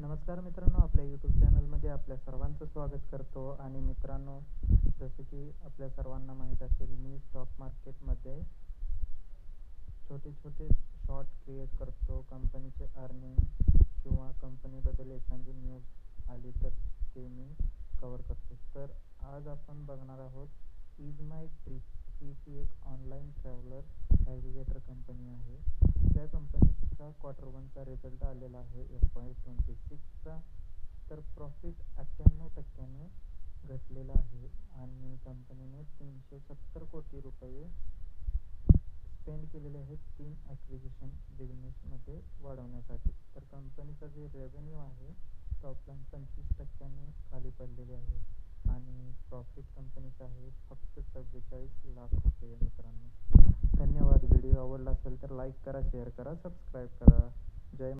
नमस्कार मित्रांनो, आपल्या यूट्यूब चॅनलमध्ये आपल्या सर्वांचं स्वागत करतो. आणि मित्रांनो, जसं की आपल्या सर्वांना माहीत असेल, मी स्टॉक मार्केटमध्ये छोटे छोटे शॉर्ट क्रिएट करतो. कंपनीचे अर्निंग किंवा कंपनीबद्दल एखादी न्यूज आली तर ते मी कवर करतो. तर आज आपण बघणार आहोत इज माय ट्रिप ही जी एक ऑनलाईन ट्रॅव्हलर ॲग्रिगेटर कंपनी आहे. त्या कंपनीचा Q1चा रिझल्ट आलेला आहे FY26चा. तर प्रॉफिट 98% घटलेला आहे आणि कंपनीने 370 कोटी रुपये स्पेंड केलेले आहेत 3 ॲक्विजिशन बिझनेसमध्ये वाढवण्यासाठी. तर कंपनीचा जे रेव्हेन्यू आहे टॉपलाईन 25% खाली पडलेले आहे आणि प्रॉफिट कंपनीचा आहे फक्त 44 लाख रुपये. मित्रांनो, धन्यवाद. व्हिडिओ आवडला असेल तर लाईक करा, शेअर करा, सबस्क्राईब करा. जय